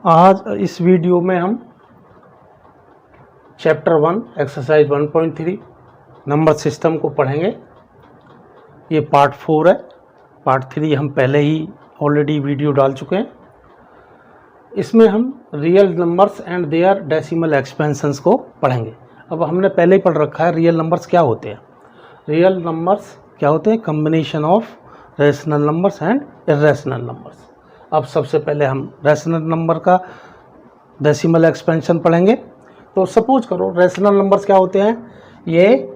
आज इस वीडियो में हम चैप्टर 1 एक्सरसाइज 1.3 नंबर सिस्टम को पढ़ेंगे। ये पार्ट 4 है। पार्ट 3 हम पहले ही ऑलरेडी वीडियो डाल चुके हैं। इसमें हम real numbers and their decimal expansions को पढ़ेंगे। अब हमने पहले ही पढ़ रखा है रियल नंबर्स क्या होते हैं। रियल नंबर्स क्या होते हैं? Combination of rational numbers and irrational numbers. अब सबसे पहले हम रेशनल नंबर का डेसिमल एक्सपेंशन पढ़ेंगे। तो सपोज करो रेशनल नंबर्स क्या होते हैं, ये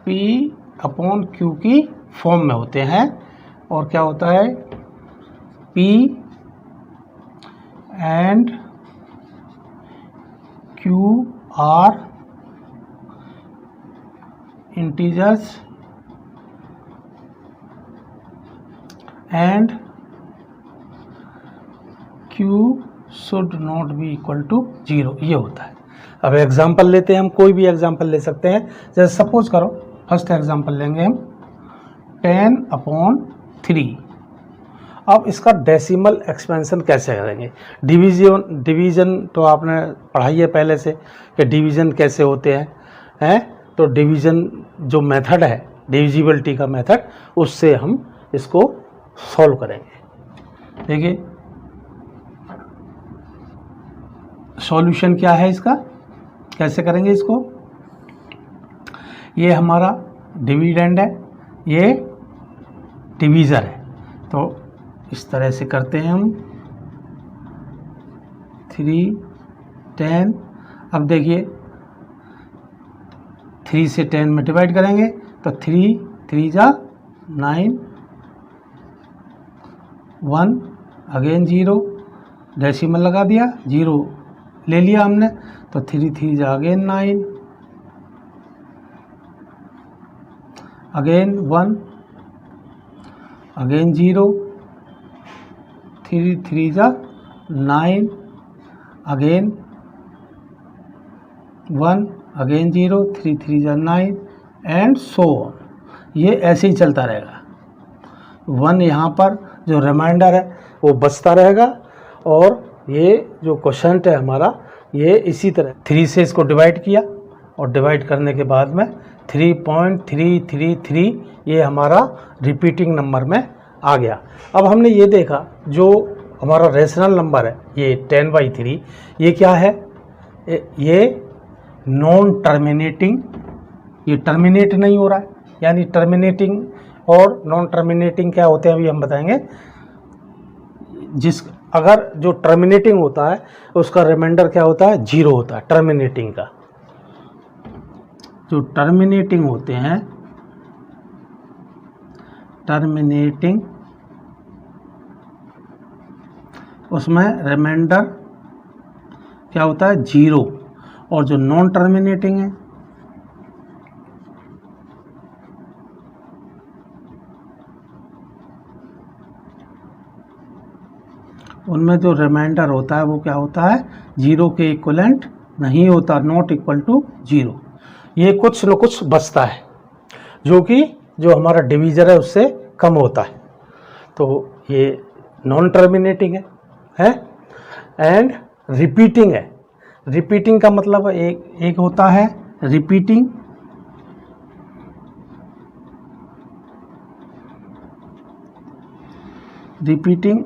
P/Q की फॉर्म में होते हैं। और क्या होता है, P and Q are integers and Q should not be equal to 0, ये होता है। अब एग्जाम्पल लेते हैं, हम कोई भी एग्जाम्पल ले सकते हैं। जैसे सपोज करो फर्स्ट एग्जाम्पल लेंगे हम 10/3। अब इसका डेसिमल एक्सपेंशन कैसे करेंगे? डिवीजन तो आपने पढ़ाई है पहले से कि डिवीजन कैसे होते हैं तो डिवीजन जो मेथड है डिविजिबिलिटी का मेथड, उससे हम इसको सॉल्व करेंगे। देखिए सॉल्यूशन क्या है इसका, कैसे करेंगे इसको। ये हमारा डिविडेंड है, ये डिवीज़र है। तो इस तरह से करते हैं हम 3, 10। अब देखिए 3 से 10 में डिवाइड करेंगे तो 3 जा 9, 1 अगेन 0, डेसिमल लगा दिया, 0 ले लिया हमने, तो 3 जा अगेन 9, अगेन 1 अगेन 0, 3 जा 9 अगेन 1 अगेन 0, 3 जा 9 एंड सो ऑन। ये ऐसे ही चलता रहेगा। 1 यहाँ पर जो रिमाइंडर है वो बचता रहेगा। और ये जो क्वोशंट है हमारा, ये इसी तरह 3 से इसको डिवाइड किया और डिवाइड करने के बाद में 3.333 ये हमारा रिपीटिंग नंबर में आ गया। अब हमने ये देखा जो हमारा रेशनल नंबर है ये 10/3, ये क्या है, ये नॉन टर्मिनेटिंग, ये टर्मिनेट नहीं हो रहा है। यानी टर्मिनेटिंग और नॉन टर्मिनेटिंग क्या होते हैं अभी हम बताएंगे। अगर जो टर्मिनेटिंग होता है उसका रिमाइंडर क्या होता है, 0 होता है। टर्मिनेटिंग का जो टर्मिनेटिंग होते हैं, टर्मिनेटिंग उसमें रिमाइंडर क्या होता है, 0। और जो नॉन टर्मिनेटिंग है उनमें जो रिमाइंडर होता है वो क्या होता है, 0 के इक्वलेंट नहीं होता, नॉट इक्वल टू 0। ये कुछ न कुछ बचता है जो कि जो हमारा डिवीजर है उससे कम होता है। तो ये नॉन टर्मिनेटिंग है एंड रिपीटिंग है। रिपीटिंग का मतलब एक होता है रिपीटिंग,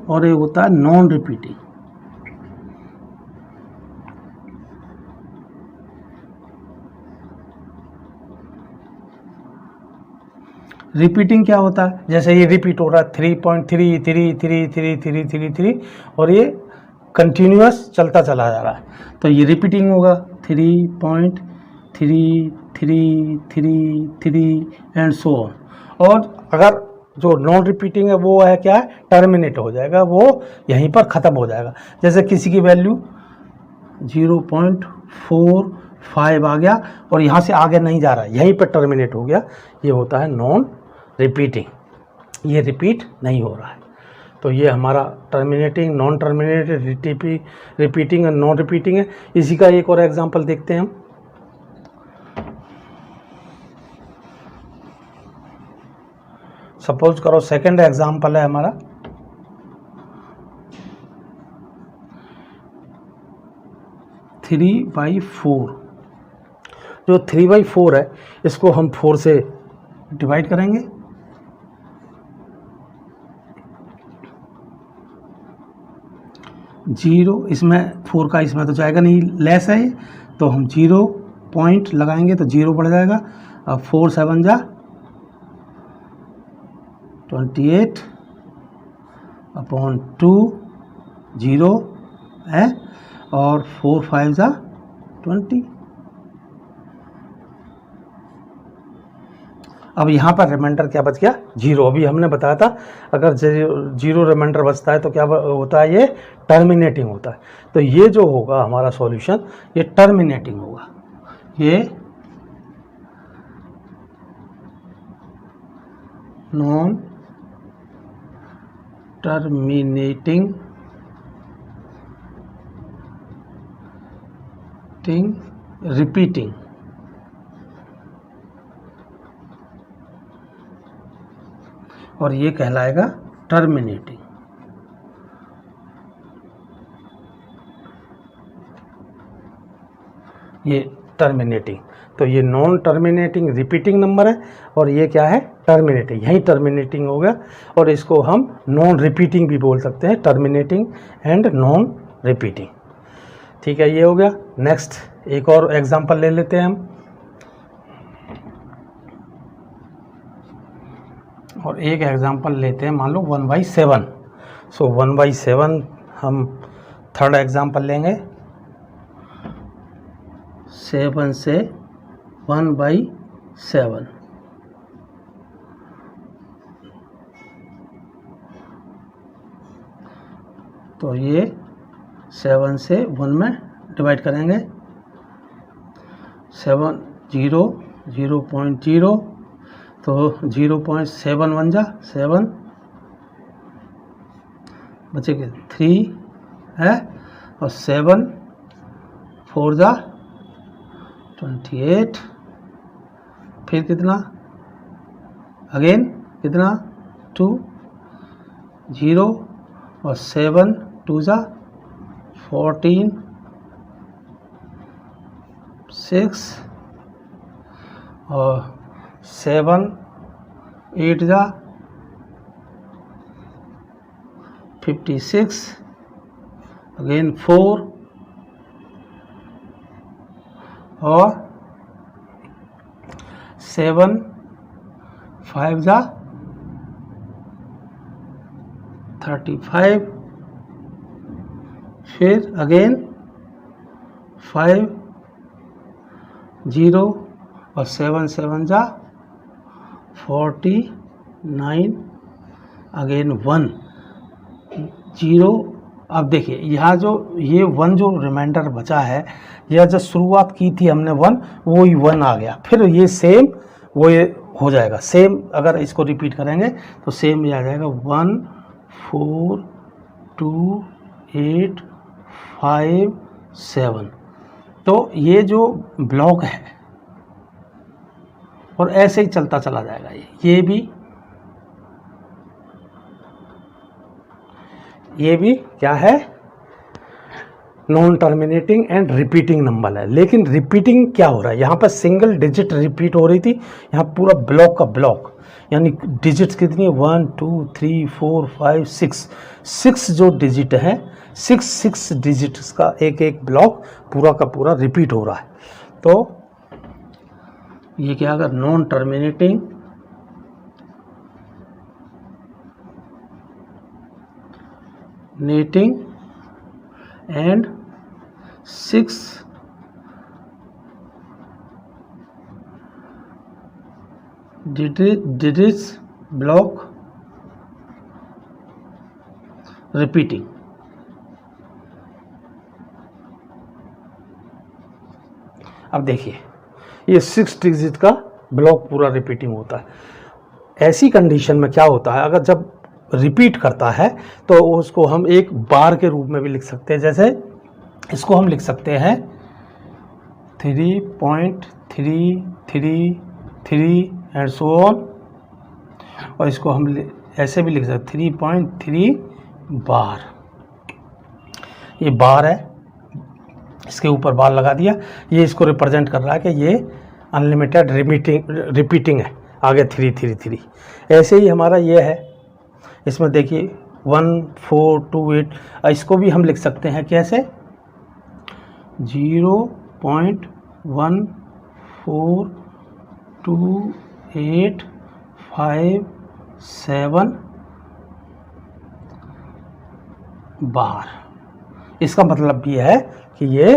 और एक होता है नॉन रिपीटिंग। रिपीटिंग क्या होता है, जैसे ये रिपीट हो रहा है 3.3333333 और ये कंटिन्यूअस चलता चला जा रहा है, तो ये रिपीटिंग होगा 3.3333 एंड सो ऑन। और अगर जो नॉन रिपीटिंग है वो है क्या है, टर्मिनेट हो जाएगा, वो यहीं पर ख़त्म हो जाएगा। जैसे किसी की वैल्यू 0.45 आ गया और यहाँ से आगे नहीं जा रहा है, यहीं पर टर्मिनेट हो गया, ये होता है नॉन रिपीटिंग। ये रिपीट नहीं हो रहा है। तो ये हमारा टर्मिनेटिंग, नॉन टर्मिनेटेड, रिपीटिंग और नॉन रिपीटिंग है। इसी का एक और एग्जांपल देखते हैं हम। सपोज करो सेकंड एग्जांपल है हमारा 3/4, जो 3/4 है इसको हम 4 से डिवाइड करेंगे। जीरो, इसमें 4 का इसमें तो जाएगा नहीं, लेस है ये, तो हम 0 पॉइंट लगाएंगे तो 0 बढ़ जाएगा। अब 4 7 जा 28 अपॉन 2 0 है, और 4 5 जा 20। अब यहाँ पर रिमाइंडर क्या बच गया? 0। अभी हमने बताया था अगर 0 रिमाइंडर बचता है तो क्या होता है? ये टर्मिनेटिंग होता है। तो ये जो होगा हमारा सॉल्यूशन, ये टर्मिनेटिंग होगा। ये नॉन टर्मिनेटिंग रिपीटिंग, और ये कहलाएगा टर्मिनेटिंग। ये टर्मिनेटिंग, तो ये नॉन टर्मिनेटिंग रिपीटिंग नंबर है, और ये क्या है? टर्मिनेटिंग। यही टर्मिनेटिंग हो गया, और इसको हम नॉन रिपीटिंग भी बोल सकते हैं, टर्मिनेटिंग एंड नॉन रिपीटिंग। ठीक है, ये हो गया। नेक्स्ट एक और एग्जांपल ले लेते हैं हम, और एक एग्जांपल लेते हैं, मान लो 1/7। सो 1/7 हम थर्ड एग्जांपल लेंगे। 7 से 1/7, तो ये 7 से 1 में डिवाइड करेंगे। 7 0 0.0, तो 0.71 जा 7, बचेगा 3 है, और 7 4 जा 28, फिर कितना? अगेन कितना? 2 0, और 7 2 जा 14 6, और 7 8 जा 56, अगेन 4, और 7 5 जा 35, फिर अगेन 5 0, और 7 7 जा 49, अगेन 1 0। अब देखिए यहाँ जो ये 1 जो रिमाइंडर बचा है, यह जो शुरुआत की थी हमने 1, वो ही 1 आ गया, फिर ये सेम वो ये हो जाएगा सेम। अगर इसको रिपीट करेंगे तो सेम ये आ जाएगा 1 4 2 8 5 7। तो ये जो ब्लॉक है, और ऐसे ही चलता चला जाएगा। ये भी क्या है? Non terminating and repeating number है। लेकिन रिपीटिंग क्या हो रहा है? यहाँ पर सिंगल डिजिट रिपीट हो रही थी, यहाँ पूरा ब्लॉक का ब्लॉक, यानी डिजिट्स कितनी है? 1 2 3 4 5 6 जो डिजिट है, 6 डिजिट्स का एक एक ब्लॉक पूरा का पूरा रिपीट हो रहा है। तो ये क्या? अगर non terminating and 6 digits block repeating। अब देखिए ये 6 डिजिट का ब्लॉक पूरा रिपीटिंग होता है। ऐसी कंडीशन में क्या होता है? अगर जब रिपीट करता है तो उसको हम एक बार के रूप में भी लिख सकते हैं। जैसे इसको हम लिख सकते हैं 3.333 एंड सो ऑन, और इसको हम ऐसे भी लिख सकते 3.3 बार। ये बार है, इसके ऊपर बार लगा दिया, ये इसको रिप्रेजेंट कर रहा है कि ये अनलिमिटेड रिपीटिंग है, आगे 3 3 3। ऐसे ही हमारा ये है, इसमें देखिए 1 4 2 8, इसको भी हम लिख सकते हैं कैसे, 0.142857 बार। इसका मतलब ये है कि ये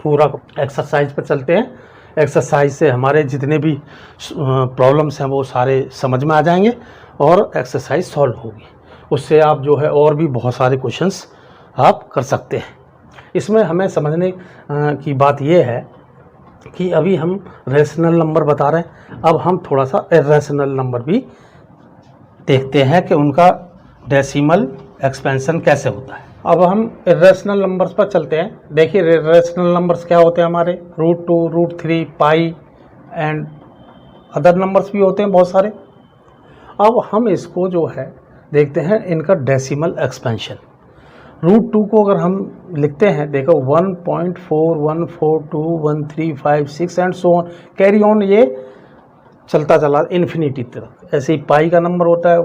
पूरा एक्सरसाइज पर चलते हैं, एक्सरसाइज से हमारे जितने भी प्रॉब्लम्स हैं वो सारे समझ में आ जाएंगे और एक्सरसाइज सॉल्व होगी। उससे आप जो है और भी बहुत सारे क्वेश्चंस आप कर सकते हैं। इसमें हमें समझने की बात ये है कि अभी हम रेशनल नंबर बता रहे हैं, अब हम थोड़ा सा इर्रेशनल नंबर भी देखते हैं कि उनका डेसिमल एक्सपेंशन कैसे होता है। अब हम इर्रेशनल नंबर्स पर चलते हैं। देखिए इर्रेशनल नंबर्स क्या होते हैं हमारे, √2, √3, पाई एंड अदर नंबर्स भी होते हैं बहुत सारे। अब हम इसको जो है देखते हैं इनका डेसिमल एक्सपेंशन। √2 को अगर हम लिखते हैं, देखो 1.41421356 and so on, carry on, ये चलता चला इन्फिनिटी तक। ऐसे ही पाई का नंबर होता है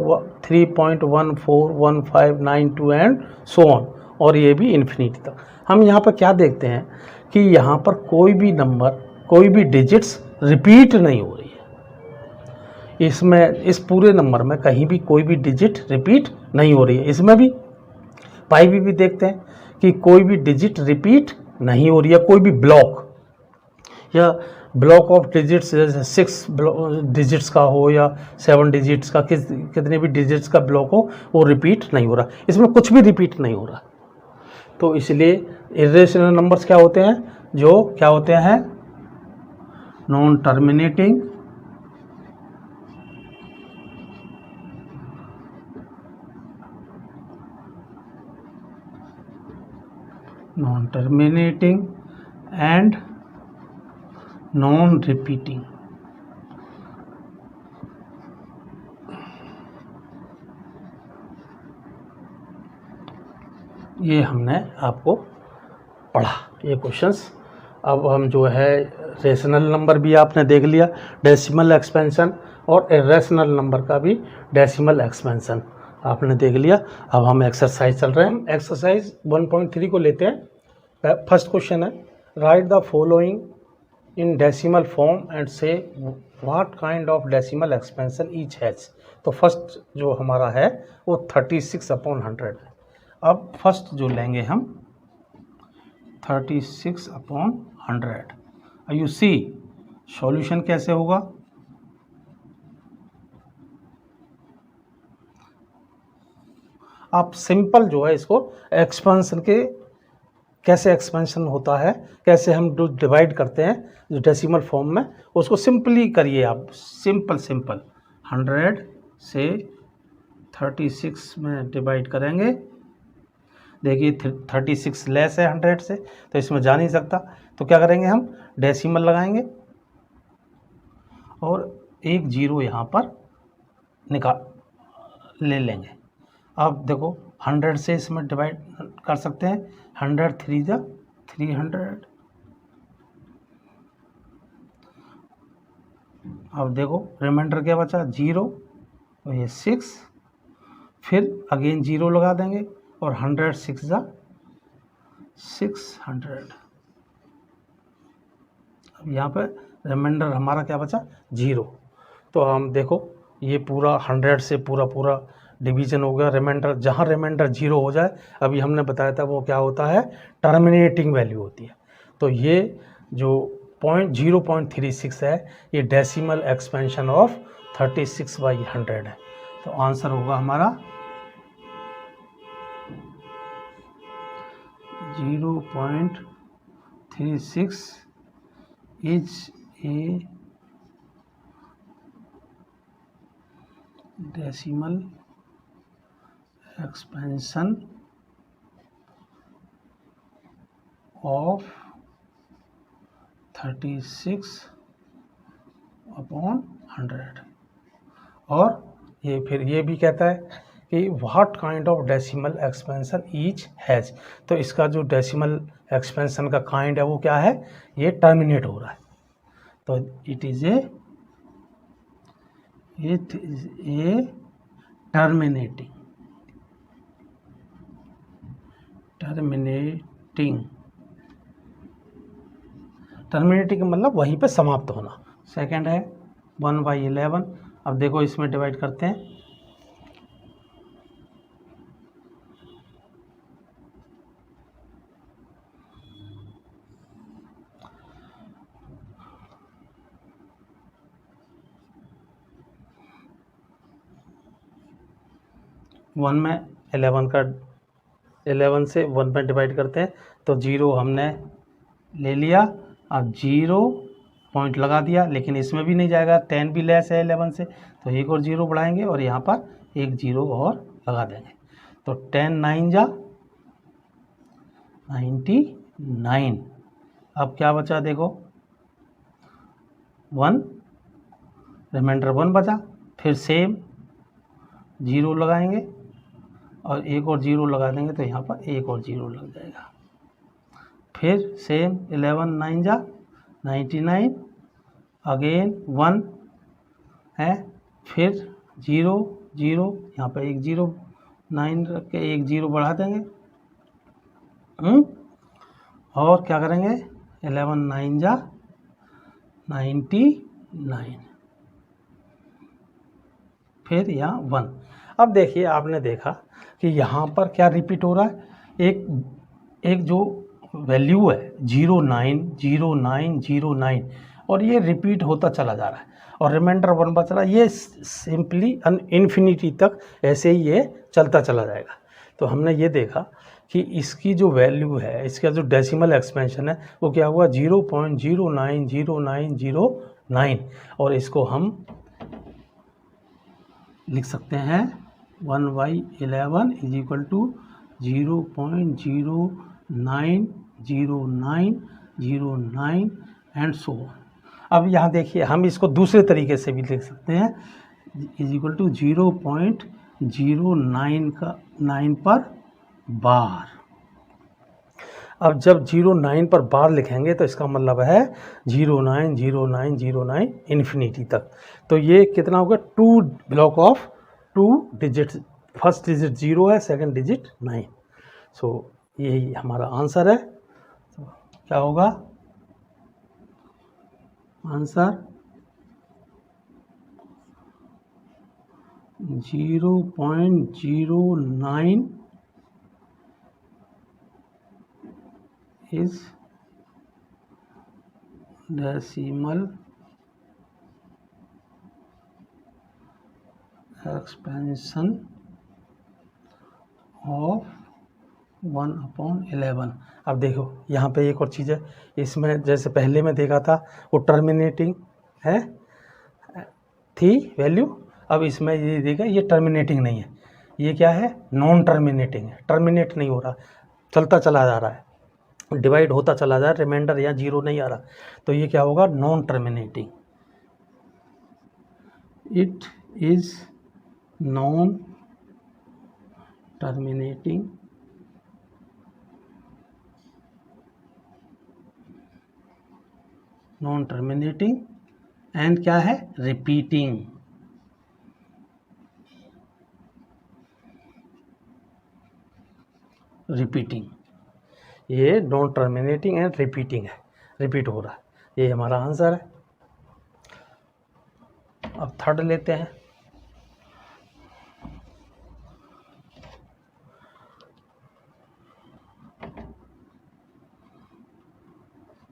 3.141592 एंड सो ऑन, और ये भी इन्फिनिटी तक। हम यहाँ पर क्या देखते हैं कि यहाँ पर कोई भी नंबर, कोई भी डिजिट्स रिपीट नहीं हो रही है। इसमें इस पूरे नंबर में कहीं भी कोई भी डिजिट रिपीट नहीं हो रही है। इसमें भी पाई भी देखते हैं कि कोई भी डिजिट रिपीट नहीं हो रही है, कोई भी ब्लॉक या ब्लॉक ऑफ डिजिट्स, जैसे 6 डिजिट्स का हो या 7 डिजिट्स का, कितने भी डिजिट्स का ब्लॉक हो, वो रिपीट नहीं हो रहा। इसमें कुछ भी रिपीट नहीं हो रहा। तो इसलिए इर्रेशनल नंबर्स क्या होते हैं, जो क्या होते हैं, non terminating and non repeating. ये हमने आपको पढ़ा, ये क्वेश्चंस। अब हम जो है रेशनल नंबर भी आपने देख लिया, डेसिमल एक्सपेंशन, और इर्रेशनल नंबर का भी डेसिमल एक्सपेंशन आपने देख लिया। अब हम एक्सरसाइज चल रहे हैं, हम एक्सरसाइज 1.3 को लेते हैं। फर्स्ट क्वेश्चन है, write the following in decimal form and say what kind of decimal expansion each has. तो फर्स्ट जो हमारा है वो 36/100 है। अब फर्स्ट जो लेंगे हम 36/100। यू सी सॉल्यूशन कैसे होगा, आप सिंपल जो है इसको एक्सपेंशन के, कैसे एक्सपेंशन होता है, कैसे हम जो डिवाइड करते हैं जो डेसिमल फॉर्म में, उसको सिंपली करिए आप। सिंपल 100 से 36 में डिवाइड करेंगे। देखिए 36 लेस है 100 से, तो इसमें जा नहीं सकता, तो क्या करेंगे हम, डेसिमल लगाएंगे और एक जीरो यहाँ पर निकाल ले लेंगे। अब देखो 100 से इसमें डिवाइड कर सकते हैं, 100 3 जा 300। अब देखो रिमाइंडर क्या बचा, 0, तो ये 6, फिर अगेन 0 लगा देंगे और 100 6 जा 600। अब यहाँ पे रिमाइंडर हमारा क्या बचा, 0। तो हम देखो ये पूरा 100 से पूरा डिवीजन हो गया। रिमाइंडर, जहाँ रिमाइंडर 0 हो जाए, अभी हमने बताया था वो क्या होता है, टर्मिनेटिंग वैल्यू होती है। तो ये जो 0.36 है, ये डेसिमल एक्सपेंशन ऑफ 36/100 है। तो आंसर होगा हमारा 0.36 is a decimal expansion of 36/100। और ये फिर ये भी कहता है कि what kind of decimal expansion each has. तो इसका जो डेसिमल एक्सपेंशन का काइंड है वो क्या है, ये टर्मिनेट हो रहा है। तो it is a terminating terminating मतलब वहीं पे समाप्त होना। सेकंड है 1/11। अब देखो इसमें डिवाइड करते हैं। वन में 11 से 1 में डिवाइड करते हैं तो 0 हमने ले लिया। अब 0 पॉइंट लगा दिया, लेकिन इसमें भी नहीं जाएगा, 10 भी लेस है 11 से, तो एक और 0 बढ़ाएंगे और यहाँ पर एक 0 और लगा देंगे। तो 10 9 जा 99। अब क्या बचा देखो, 1 रिमाइंडर 1 बचा, फिर सेम 0 लगाएंगे और एक और 0 लगा देंगे तो यहाँ पर एक और 0 लग जाएगा। फिर सेम 11 9 जा 99, अगेन 1 है, फिर 0 0, यहाँ पर एक 0 9 रख के एक 0 बढ़ा देंगे। और क्या करेंगे, 11 9 जा 99, फिर यहाँ 1। अब देखिए, आपने देखा कि यहाँ पर क्या रिपीट हो रहा है, एक जो वैल्यू है 09 09 09, और ये रिपीट होता चला जा रहा है और रिमाइंडर 1 बच रहा है। ये सिंपली इन्फिनिटी तक ऐसे ही ये चलता चला जाएगा। तो हमने ये देखा कि इसकी जो वैल्यू है, इसका जो डेसिमल एक्सपेंशन है वो क्या हुआ, 0.090909, और इसको हम लिख सकते हैं 1/11 is equal to 0.090909 and so on. अब यहाँ देखिए, हम इसको दूसरे तरीके से भी लिख सकते हैं, इज इक्वल टू 0.09 पर बार। अब जब 09 पर बार लिखेंगे तो इसका मतलब है 090909 इन्फिनिटी तक। तो ये कितना होगा, 2 block of 2 digit, first digit 0 है, सेकंड डिजिट 9। सो यही हमारा आंसर है। तो क्या होगा answer, 0.09 is decimal expansion of 1/11। अब देखो यहाँ पे एक और चीज़ है, इसमें जैसे पहले में देखा था वो टर्मिनेटिंग है थी वैल्यू, अब इसमें ये देखा ये टर्मिनेटिंग नहीं है, ये क्या है, नॉन टर्मिनेटिंग है, टर्मिनेट नहीं हो रहा, चलता चला जा रहा है, डिवाइड होता चला जा रहा है, रिमाइंडर या 0 नहीं आ रहा। तो ये क्या होगा, non terminating. It is non terminating and क्या है, रिपीटिंग। ये नॉन टर्मिनेटिंग एंड रिपीटिंग है, रिपीट हो रहा है, ये हमारा आंसर है। अब थर्ड लेते हैं।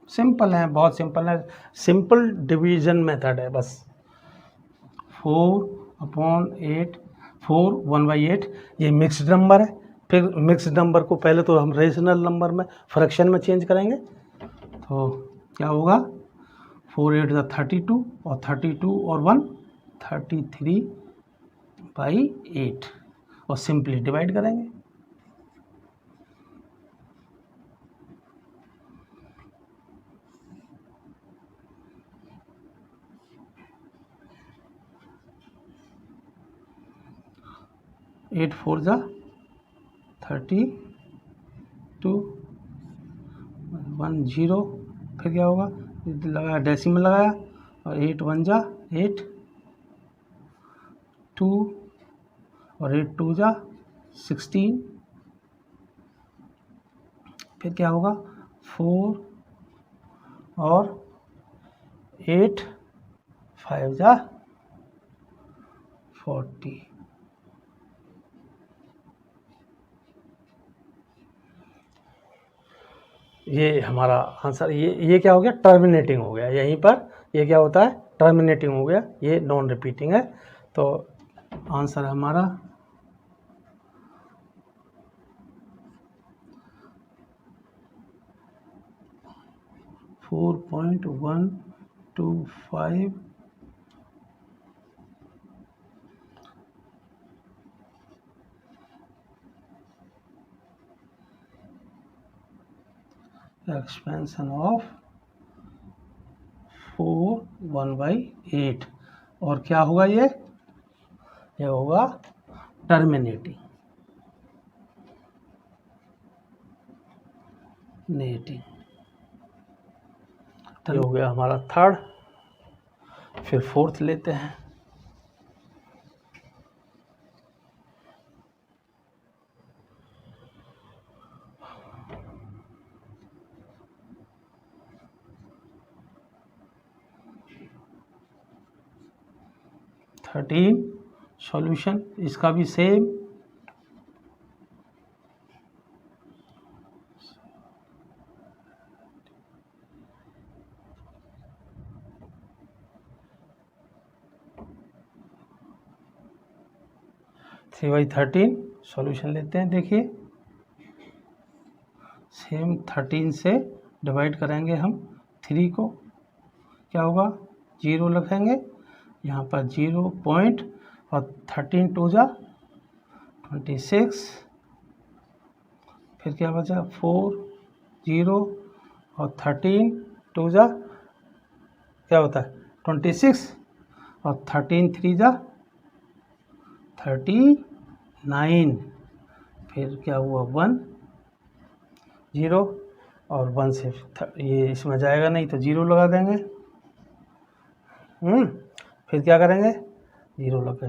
सिंपल है, बहुत सिंपल है, सिंपल डिवीजन मेथड है बस। 4/8 4 1/8 ये मिक्स्ड नंबर है। फिर मिक्स्ड नंबर को पहले तो हम रेशनल नंबर में फ्रैक्शन में चेंज करेंगे, तो क्या होगा, 4 8 32 और 32 और 1 33/8 और सिंपली डिवाइड करेंगे। 8 4 जा 32, 1 0, फिर क्या होगा, लगाया डेसिमल लगाया, और 8 1 जा 8 2, और 8 2 जा 16, फिर क्या होगा 4, और 8 5 जा 40। ये हमारा आंसर, ये क्या हो गया, टर्मिनेटिंग हो गया यहीं पर। ये क्या होता है, टर्मिनेटिंग हो गया, ये नॉन रिपीटिंग है। तो आंसर हमारा 4.125 एक्सपेंशन ऑफ 4 1/8। और क्या होगा, ये होगा टर्मिनेटिंग हो गया हमारा थर्ड। फिर फोर्थ लेते हैं। थर्टीन सॉल्यूशन, इसका भी सेम। थ्री बाई 13 सॉल्यूशन लेते हैं। देखिए सेम 13 से डिवाइड करेंगे हम 3 को, क्या होगा 0 रखेंगे यहाँ पर 0 पॉइंट, और 13 2 जा 26, फिर क्या बचा 4 0, और 13 2 जा क्या होता है 26, और 13 3 जा 39, फिर क्या हुआ 1 0, और 1 से ये इसमें जाएगा नहीं तो 0 लगा देंगे। फिर क्या करेंगे 0 लगा,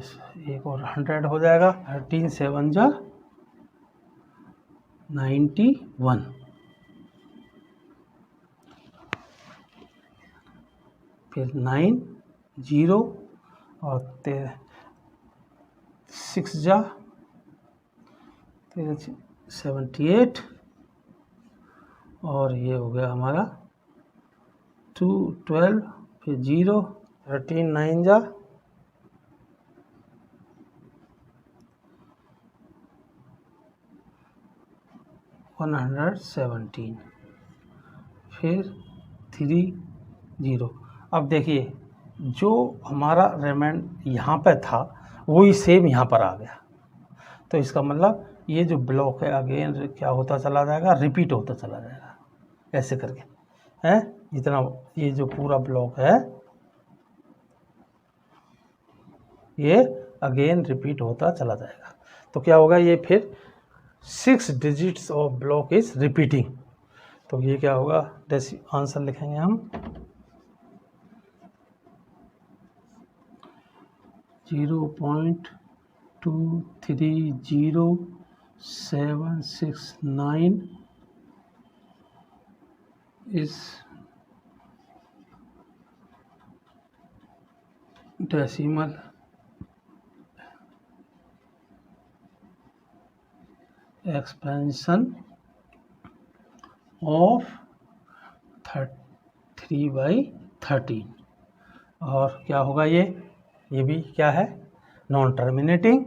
एक और 100 हो जाएगा। 13 7 जा 91, फिर 9 0, और 6 जा 78, और ये हो गया हमारा 2 12, फिर 0, 13 9 जा 117, फिर 3 0। अब देखिए जो हमारा रिमाइंड यहाँ पे था वही सेम यहाँ पर आ गया, तो इसका मतलब ये जो ब्लॉक है अगेन क्या होता चला जाएगा, रिपीट होता चला जाएगा ऐसे करके, है जितना ये जो पूरा ब्लॉक है ये अगेन रिपीट होता चला जाएगा। तो क्या होगा, ये फिर 6 digits of block is repeating. तो ये क्या होगा, आंसर लिखेंगे हम 0.230769 is decimal expansion of 3/13। और क्या होगा, ये भी क्या है, नॉन टर्मिनेटिंग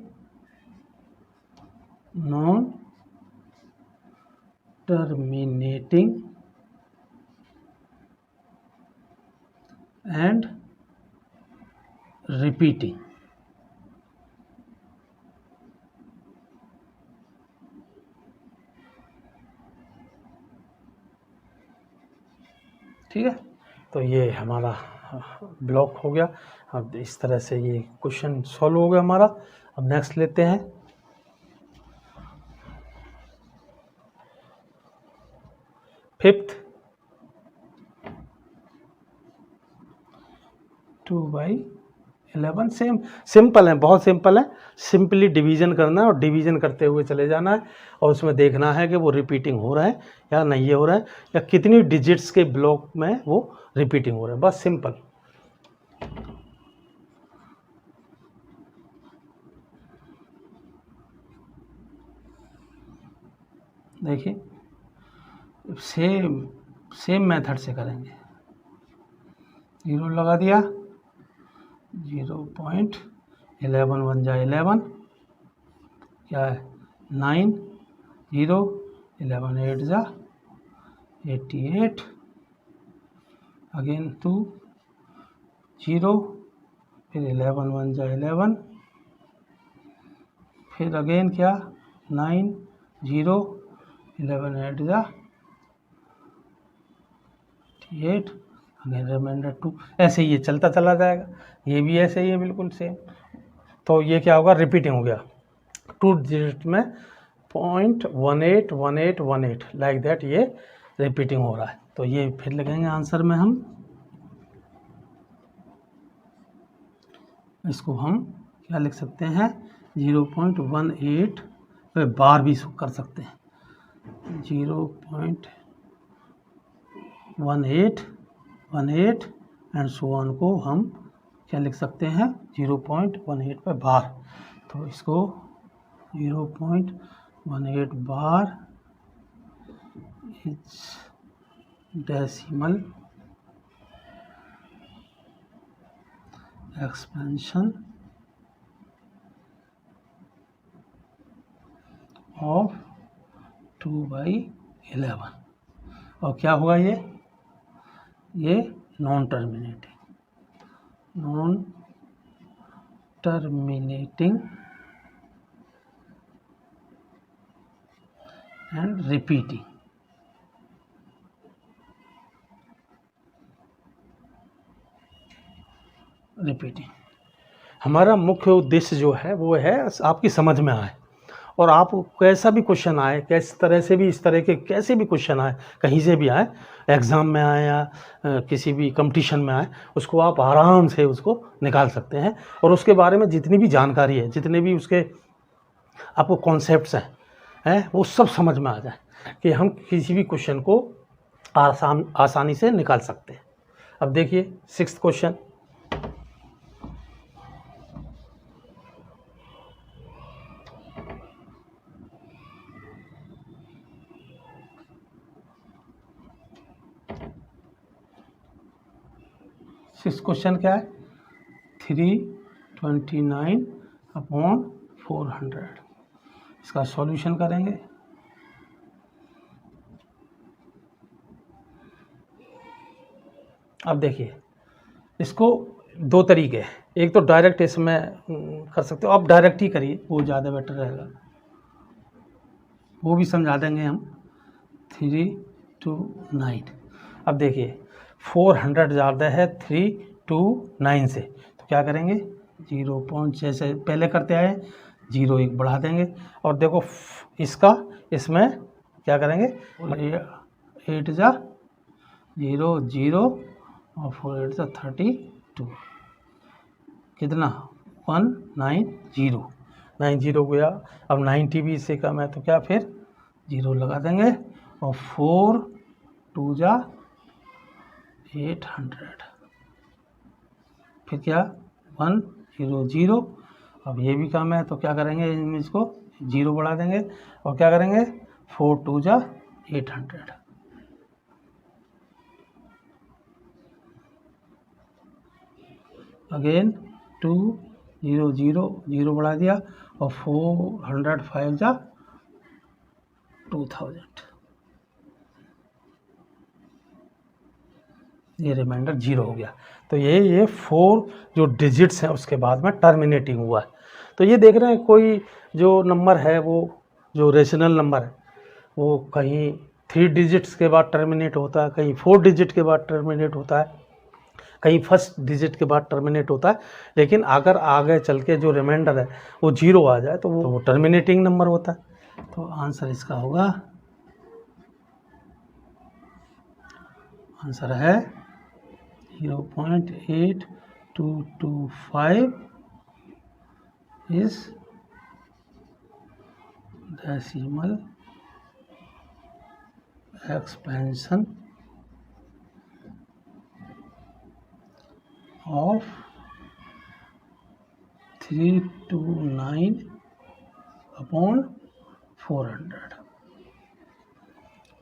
एंड रिपीटिंग। ठीक है, तो ये हमारा ब्लॉक हो गया। अब इस तरह से ये क्वेश्चन सॉल्व हो गया हमारा। अब नेक्स्ट लेते हैं। फिफ्थ 2/11 सेम सिंपल है, बहुत सिंपल है। सिंपली डिवीजन करना है और डिवीजन करते हुए चले जाना है और उसमें देखना है कि वो रिपीटिंग हो रहा है या नहीं हो रहा है, या कितनी डिजिट्स के ब्लॉक में वो रिपीटिंग हो रहा है, बस सिंपल। देखिए सेम मेथड से करेंगे। 0 लगा दिया, 0.11 1 जा 11, क्या है 9, 0 11 8 जा 88, अगेन 2 0, फिर 11 1 जा 11, फिर अगेन क्या 9 0 11 8 जा 88, अगेन रिमाइंडर 2, ऐसे ही ये चलता चला जाएगा। ये भी ऐसे ही है बिल्कुल सेम। तो ये क्या होगा, रिपीटिंग हो गया 2 डिजिट में 0.1818 लाइक दैट, ये रिपीटिंग हो रहा है। तो ये फिर लगेंगे आंसर में हम इसको हम क्या लिख सकते हैं 0.18 पे बार भी कर सकते हैं, 0.1818 एंड सो ऑन को हम क्या लिख सकते हैं 0.18 पे बार। तो इसको 0.18 bar is decimal expansion of 2/11, और क्या होगा ये नॉन टर्मिनेटिंग एंड रिपीटिंग। हमारा मुख्य उद्देश्य जो है वो है आपकी समझ में आए, और आप कैसा भी क्वेश्चन आए, किस तरह से भी, इस तरह के कैसे भी क्वेश्चन आए, कहीं से भी आए, एग्ज़ाम में आए या किसी भी कंपटीशन में आए, उसको आप आराम से उसको निकाल सकते हैं। और उसके बारे में जितनी भी जानकारी है, जितने भी उसके आपको कॉन्सेप्ट्स हैं वो सब समझ में आ जाए कि हम किसी भी क्वेश्चन को आसानी से निकाल सकते हैं। अब देखिए 6th क्वेश्चन, क्या है 329/400। इसका सॉल्यूशन करेंगे। अब देखिए इसको दो तरीके हैं, एक तो डायरेक्ट इसमें कर सकते हो, आप डायरेक्ट ही करिए, वो ज़्यादा बेटर रहेगा, वो भी समझा देंगे हम। 329, अब देखिए 400 ज़्यादा है 329 से, तो क्या करेंगे 0. जैसे पहले करते आए 0 1 बढ़ा देंगे, और देखो इसका इसमें क्या करेंगे 8 जा 0 0 और 4 8 जा 32, कितना 190 गया। अब 90 भी इससे कम है तो क्या फिर 0 लगा देंगे, और 4 2 जा 800, फिर क्या 100। अब ये भी कम है तो क्या करेंगे इसको 0 बढ़ा देंगे, और क्या करेंगे 4 2 जा 800, अगेन 2 0 0 0 बढ़ा दिया, और 405 जा 2000, ये रिमाइंडर 0 हो गया। तो ये 4 जो डिजिट्स हैं उसके बाद में टर्मिनेटिंग हुआ है। तो ये देख रहे हैं कोई जो नंबर है वो जो रेशनल नंबर है वो कहीं 3 डिजिट्स के बाद टर्मिनेट होता है, कहीं 4 डिजिट के बाद टर्मिनेट होता है, कहीं फर्स्ट डिजिट के बाद टर्मिनेट होता है। लेकिन अगर आगे चल के जो रिमाइंडर है वो 0 आ जाए तो वो टर्मिनेटिंग नंबर होता है। तो आंसर इसका होगा आंसर है 0.8225 इज डेसिमल एक्सपेंशन ऑफ 329/400।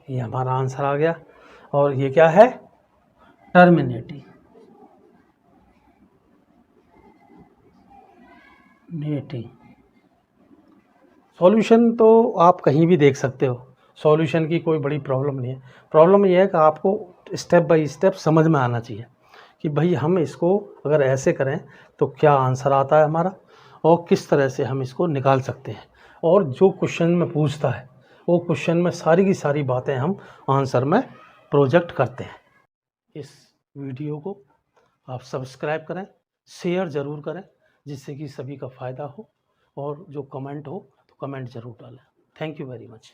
ये हमारा आंसर आ गया। और ये क्या है? टर्मिनेटिंग सॉल्यूशन तो आप कहीं भी देख सकते हो, सॉल्यूशन की कोई बड़ी प्रॉब्लम नहीं है। प्रॉब्लम ये है कि आपको स्टेप बाय स्टेप समझ में आना चाहिए कि भाई हम इसको अगर ऐसे करें तो क्या आंसर आता है हमारा, और किस तरह से हम इसको निकाल सकते हैं। और जो क्वेश्चन में पूछता है वो क्वेश्चन में सारी की सारी बातें हम आंसर में प्रोजेक्ट करते हैं। इस वीडियो को आप सब्सक्राइब करें, शेयर ज़रूर करें, जिससे कि सभी का फ़ायदा हो, और जो कमेंट हो तो कमेंट ज़रूर डालें। Thank you very much.